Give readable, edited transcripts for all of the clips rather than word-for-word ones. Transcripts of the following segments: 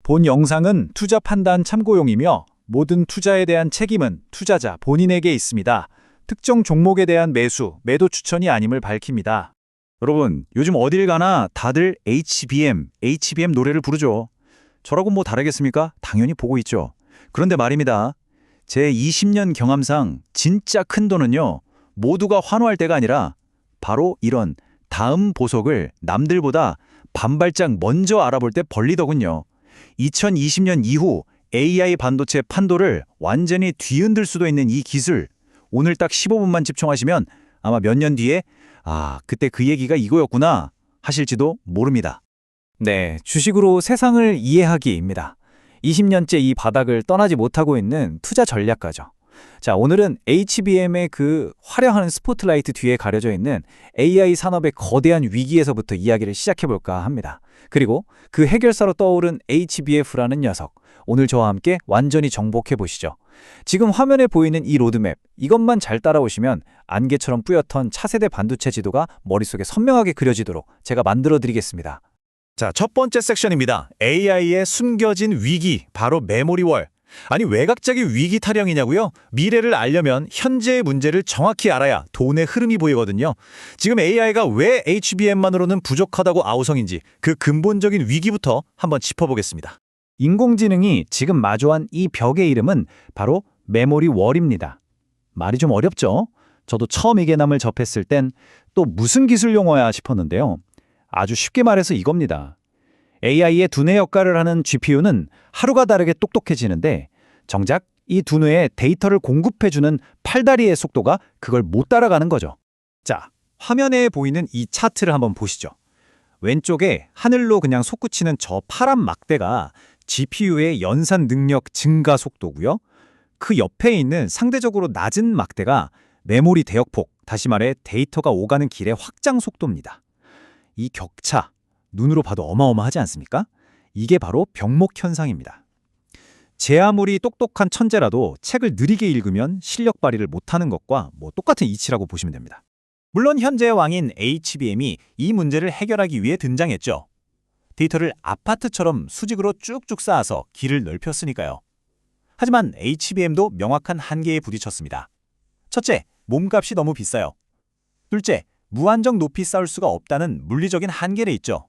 본 영상은 투자 판단 참고용이며 모든 투자에 대한 책임은 투자자 본인에게 있습니다. 특정 종목에 대한 매도 추천이 아님을 밝힙니다. 여러분, 요즘 어딜 가나 다들 HBM 노래를 부르죠. 저라고 뭐 다르겠습니까? 당연히 보고 있죠. 그런데 말입니다. 제 20년 경험상 진짜 큰 돈은요, 모두가 환호할 때가 아니라 바로 이런 다음 보석을 남들보다 반발짝 먼저 알아볼 때 벌리더군요. 2020년 이후 AI 반도체 판도를 완전히 뒤흔들 수도 있는 이 기술, 오늘 딱 15분만 집중하시면 아마 몇 년 뒤에 그때 그 얘기가 이거였구나 하실지도 모릅니다. 네, 주식으로 세상을 이해하기입니다. 20년째 이 바닥을 떠나지 못하고 있는 투자 전략가죠. 자, 오늘은 HBM의 그 화려한 스포트라이트 뒤에 가려져 있는 AI 산업의 거대한 위기에서부터 이야기를 시작해볼까 합니다. 그리고 그 해결사로 떠오른 HBF라는 녀석, 오늘 저와 함께 완전히 정복해보시죠. 지금 화면에 보이는 이 로드맵, 이것만 잘 따라오시면 안개처럼 뿌옇던 차세대 반도체 지도가 머릿속에 선명하게 그려지도록 제가 만들어드리겠습니다. 자, 첫 번째 섹션입니다. AI의 숨겨진 위기, 바로 메모리월. 아니, 왜 갑자기 위기 타령이냐고요? 미래를 알려면 현재의 문제를 정확히 알아야 돈의 흐름이 보이거든요. 지금 AI가 왜 HBM만으로는 부족하다고 아우성인지 그 근본적인 위기부터 한번 짚어보겠습니다. 인공지능이 지금 마주한 이 벽의 이름은 바로 메모리월입니다. 말이 좀 어렵죠? 저도 처음 이 개념을 접했을 땐 또 무슨 기술 용어야 싶었는데요. 아주 쉽게 말해서 이겁니다. AI의 두뇌 역할을 하는 GPU는 하루가 다르게 똑똑해지는데 정작 이 두뇌에 데이터를 공급해주는 팔다리의 속도가 그걸 못 따라가는 거죠. 자, 화면에 보이는 이 차트를 한번 보시죠. 왼쪽에 하늘로 그냥 솟구치는 저 파란 막대가 GPU의 연산 능력 증가 속도고요. 그 옆에 있는 상대적으로 낮은 막대가 메모리 대역폭, 다시 말해 데이터가 오가는 길의 확장 속도입니다. 이 격차, 눈으로 봐도 어마어마하지 않습니까? 이게 바로 병목 현상입니다. 제 아무리 똑똑한 천재라도 책을 느리게 읽으면 실력 발휘를 못하는 것과 똑같은 이치라고 보시면 됩니다. 물론 현재의 왕인 HBM이 이 문제를 해결하기 위해 등장했죠. 데이터를 아파트처럼 수직으로 쭉쭉 쌓아서 길을 넓혔으니까요. 하지만 HBM도 명확한 한계에 부딪혔습니다. 첫째, 몸값이 너무 비싸요. 둘째, 무한정 높이 쌓을 수가 없다는 물리적인 한계를 있죠.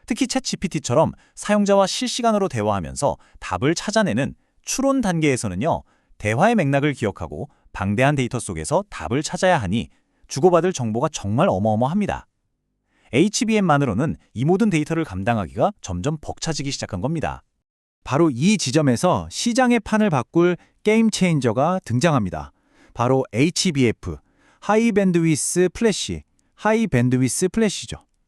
특히 챗GPT처럼 사용자와 실시간으로 대화하면서 답을 찾아내는 추론 단계에서는요, 대화의 맥락을 기억하고 방대한 데이터 속에서 답을 찾아야 하니 주고받을 정보가 정말 어마어마합니다. HBM만으로는 이 모든 데이터를 감당하기가 점점 벅차지기 시작한 겁니다. 바로 이 지점에서 시장의 판을 바꿀 게임 체인저가 등장합니다. 바로 HBF, 하이 밴드위스 플래시죠.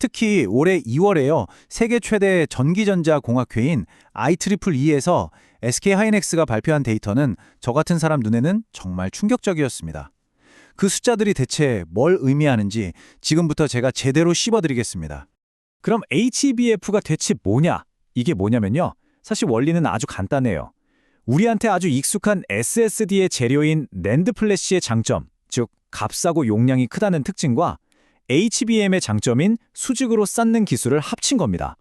특히 올해 2월에요. 세계 최대 전기전자 공학회인 IEEE에서 SK하이닉스가 발표한 데이터는 저 같은 사람 눈에는 정말 충격적이었습니다. 그 숫자들이 대체 뭘 의미하는지 지금부터 제가 제대로 씹어드리겠습니다. 그럼 HBF가 대체 뭐냐? 이게 뭐냐면요. 사실 원리는 아주 간단해요. 우리한테 아주 익숙한 SSD의 재료인 낸드 플래시의 장점, 즉 값싸고 용량이 크다는 특징과 HBM의 장점인 수직으로 쌓는 기술을 합친 겁니다.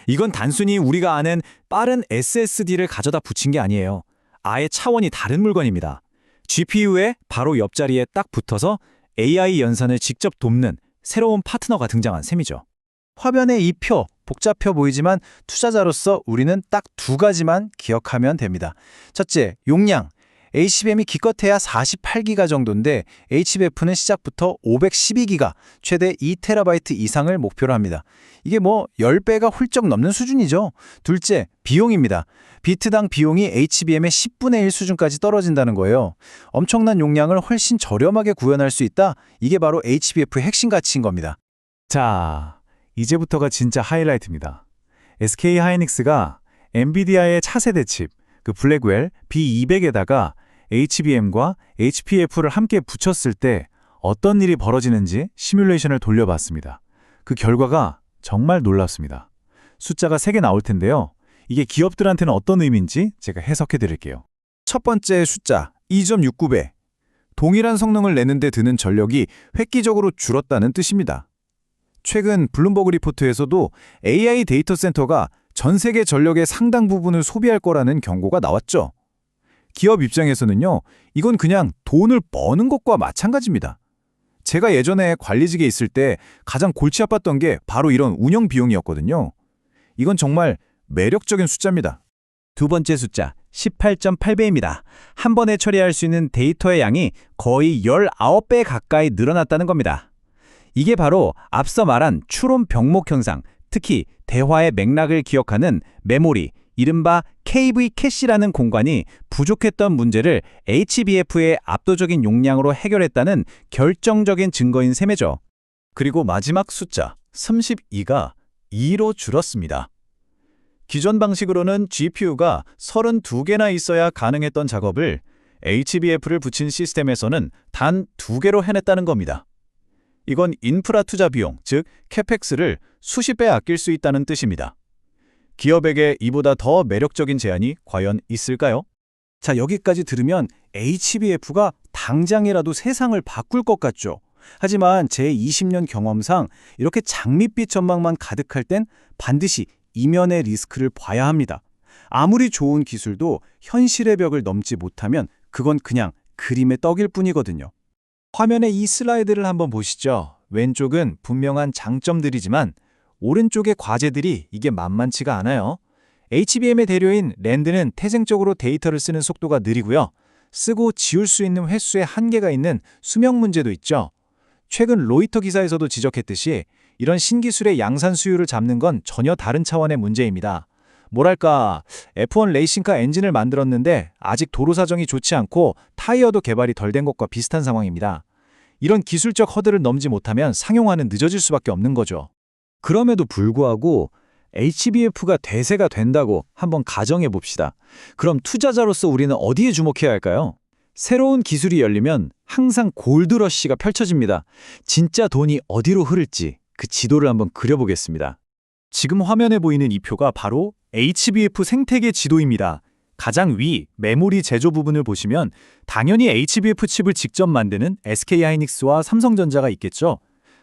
이건 단순히 우리가 아는 빠른 SSD를 가져다 붙인 게 아니에요. 아예 차원이 다른 물건입니다. GPU의 바로 옆자리에 딱 붙어서 AI 연산을 직접 돕는 새로운 파트너가 등장한 셈이죠. 화면에 이 표, 복잡해 보이지만 투자자로서 우리는 딱 두 가지만 기억하면 됩니다. 첫째, 용량. HBM이 기껏해야 48기가 정도인데 HBF는 시작부터 512기가, 최대 2TB 이상을 목표로 합니다. 이게 10배가 훌쩍 넘는 수준이죠. 둘째, 비용입니다. 비트당 비용이 HBM의 10분의 1 수준까지 떨어진다는 거예요. 엄청난 용량을 훨씬 저렴하게 구현할 수 있다? 이게 바로 HBF의 핵심 가치인 겁니다. 자, 이제부터가 진짜 하이라이트입니다. SK하이닉스가 엔비디아의 차세대 칩, 그 블랙웰 B200에다가 HBM과 HPF를 함께 붙였을 때 어떤 일이 벌어지는지 시뮬레이션을 돌려봤습니다. 그 결과가 정말 놀랍습니다. 숫자가 3개 나올 텐데요. 이게 기업들한테는 어떤 의미인지 제가 해석해 드릴게요. 첫 번째 숫자 2.69배. 동일한 성능을 내는데 드는 전력이 획기적으로 줄었다는 뜻입니다. 최근 블룸버그 리포트에서도 AI 데이터 센터가 전 세계 전력의 상당 부분을 소비할 거라는 경고가 나왔죠. 기업 입장에서는요, 이건 그냥 돈을 버는 것과 마찬가지입니다. 제가 예전에 관리직에 있을 때 가장 골치 아팠던 게 바로 이런 운영 비용이었거든요. 이건 정말 매력적인 숫자입니다. 두 번째 숫자 18.8배입니다. 한 번에 처리할 수 있는 데이터의 양이 거의 19배 가까이 늘어났다는 겁니다. 이게 바로 앞서 말한 추론 병목 현상, 특히 대화의 맥락을 기억하는 메모리, 이른바 KV 캐시라는 공간이 부족했던 문제를 HBF의 압도적인 용량으로 해결했다는 결정적인 증거인 셈이죠. 그리고 마지막 숫자 32가 2로 줄었습니다. 기존 방식으로는 GPU가 32개나 있어야 가능했던 작업을 HBF를 붙인 시스템에서는 단 2개로 해냈다는 겁니다. 이건 인프라 투자 비용, 즉 캐펙스를 수십 배 아낄 수 있다는 뜻입니다. 기업에게 이보다 더 매력적인 제안이 과연 있을까요? 자, 여기까지 들으면 HBF가 당장이라도 세상을 바꿀 것 같죠. 하지만 제 20년 경험상 이렇게 장밋빛 전망만 가득할 땐 반드시 이면의 리스크를 봐야 합니다. 아무리 좋은 기술도 현실의 벽을 넘지 못하면 그건 그냥 그림의 떡일 뿐이거든요. 화면에 이 슬라이드를 한번 보시죠. 왼쪽은 분명한 장점들이지만 오른쪽의 과제들이 이게 만만치가 않아요. HBM의 대료인 랜드는 태생적으로 데이터를 쓰는 속도가 느리고요. 쓰고 지울 수 있는 횟수에 한계가 있는 수명 문제도 있죠. 최근 로이터 기사에서도 지적했듯이 이런 신기술의 양산 수율을 잡는 건 전혀 다른 차원의 문제입니다. 뭐랄까, F1 레이싱카 엔진을 만들었는데 아직 도로 사정이 좋지 않고 타이어도 개발이 덜 된 것과 비슷한 상황입니다. 이런 기술적 허들을 넘지 못하면 상용화는 늦어질 수밖에 없는 거죠. 그럼에도 불구하고 HBF가 대세가 된다고 한번 가정해 봅시다. 그럼 투자자로서 우리는 어디에 주목해야 할까요? 새로운 기술이 열리면 항상 골드러시가 펼쳐집니다. 진짜 돈이 어디로 흐를지 그 지도를 한번 그려보겠습니다. 지금 화면에 보이는 이 표가 바로 HBF 생태계 지도입니다. 가장 위 메모리 제조 부분을 보시면 당연히 HBF 칩을 직접 만드는 SK하이닉스와 삼성전자가 있겠죠.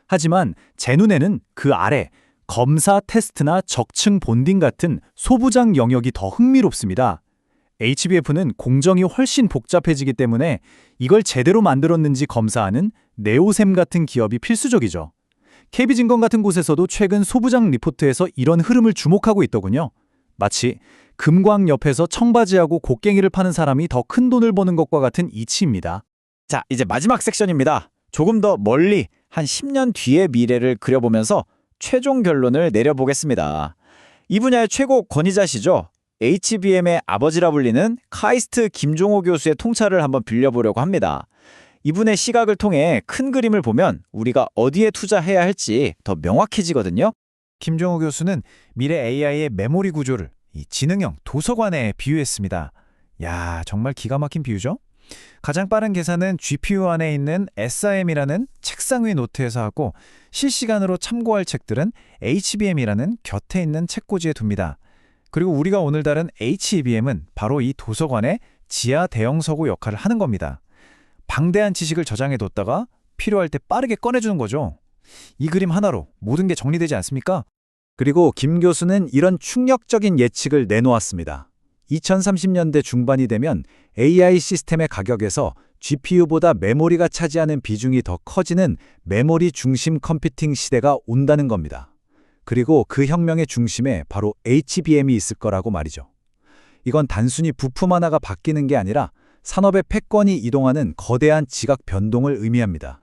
하지만 제 눈에는 그 아래 검사 테스트나 적층 본딩 같은 소부장 영역이 더 흥미롭습니다. HBF는 공정이 훨씬 복잡해지기 때문에 이걸 제대로 만들었는지 검사하는 네오셈 같은 기업이 필수적이죠. KB증권 같은 곳에서도 최근 소부장 리포트에서 이런 흐름을 주목하고 있더군요. 마치 금광 옆에서 청바지하고 곡괭이를 파는 사람이 더 큰 돈을 버는 것과 같은 이치입니다. 자, 이제 마지막 섹션입니다. 조금 더 멀리 한 10년 뒤의 미래를 그려보면서 최종 결론을 내려보겠습니다. 이 분야의 최고 권위자시죠. HBM의 아버지라 불리는 카이스트 김종호 교수의 통찰을 한번 빌려보려고 합니다. 이분의 시각을 통해 큰 그림을 보면 우리가 어디에 투자해야 할지 더 명확해지거든요. 김종호 교수는 미래 AI의 메모리 구조를 이 지능형 도서관에 비유했습니다. 야, 정말 기가 막힌 비유죠? 가장 빠른 계산은 GPU 안에 있는 SRAM이라는 책상 위 노트에서 하고 실시간으로 참고할 책들은 HBM이라는 곁에 있는 책꽂이에 둡니다. 그리고 우리가 오늘 다룬 HBM은 바로 이 도서관의 지하 대형 서고 역할을 하는 겁니다. 방대한 지식을 저장해뒀다가 필요할 때 빠르게 꺼내주는 거죠. 이 그림 하나로 모든 게 정리되지 않습니까? 그리고 김 교수는 이런 충격적인 예측을 내놓았습니다. 2030년대 중반이 되면 AI 시스템의 가격에서 GPU보다 메모리가 차지하는 비중이 더 커지는 메모리 중심 컴퓨팅 시대가 온다는 겁니다. 그리고 그 혁명의 중심에 바로 HBM이 있을 거라고 말이죠. 이건 단순히 부품 하나가 바뀌는 게 아니라 산업의 패권이 이동하는 거대한 지각 변동을 의미합니다.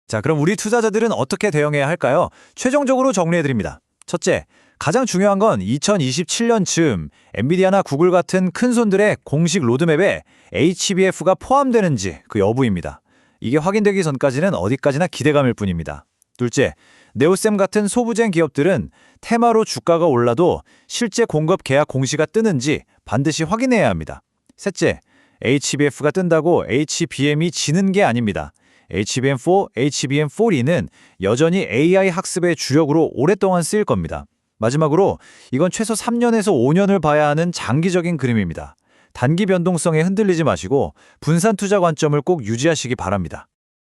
자, 그럼 우리 투자자들은 어떻게 대응해야 할까요? 최종적으로 정리해드립니다. 첫째, 가장 중요한 건 2027년쯤 엔비디아나 구글 같은 큰 손들의 공식 로드맵에 HBF가 포함되는지 그 여부입니다. 이게 확인되기 전까지는 어디까지나 기대감일 뿐입니다. 둘째, 네오셈 같은 소부쟁 기업들은 테마로 주가가 올라도 실제 공급 계약 공시가 뜨는지 반드시 확인해야 합니다. 셋째, HBF가 뜬다고 HBM이 지는 게 아닙니다. HBM4, HBM4E는 여전히 AI 학습의 주력으로 오랫동안 쓰일 겁니다. 마지막으로 이건 최소 3년에서 5년을 봐야 하는 장기적인 그림입니다. 단기 변동성에 흔들리지 마시고 분산 투자 관점을 꼭 유지하시기 바랍니다.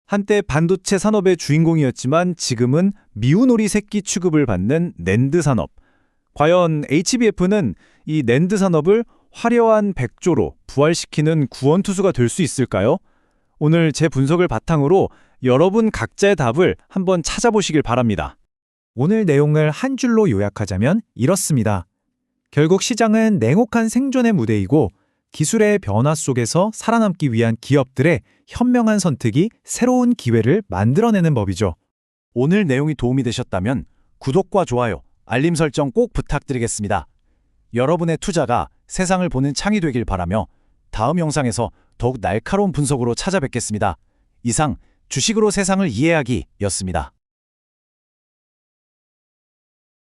한때 반도체 산업의 주인공이었지만 지금은 미운오리 새끼 취급을 받는 낸드 산업. 과연 HBF는 이 낸드 산업을 화려한 백조로 부활시키는 구원투수가 될 수 있을까요? 오늘 제 분석을 바탕으로 여러분 각자의 답을 한번 찾아보시길 바랍니다. 오늘 내용을 한 줄로 요약하자면 이렇습니다. 결국 시장은 냉혹한 생존의 무대이고 기술의 변화 속에서 살아남기 위한 기업들의 현명한 선택이 새로운 기회를 만들어내는 법이죠. 오늘 내용이 도움이 되셨다면 구독과 좋아요, 알림 설정 꼭 부탁드리겠습니다. 여러분의 투자가 세상을 보는 창이 되길 바라며 다음 영상에서 더욱 날카로운 분석으로 찾아뵙겠습니다. 이상 주식으로 세상을 이해하기였습니다.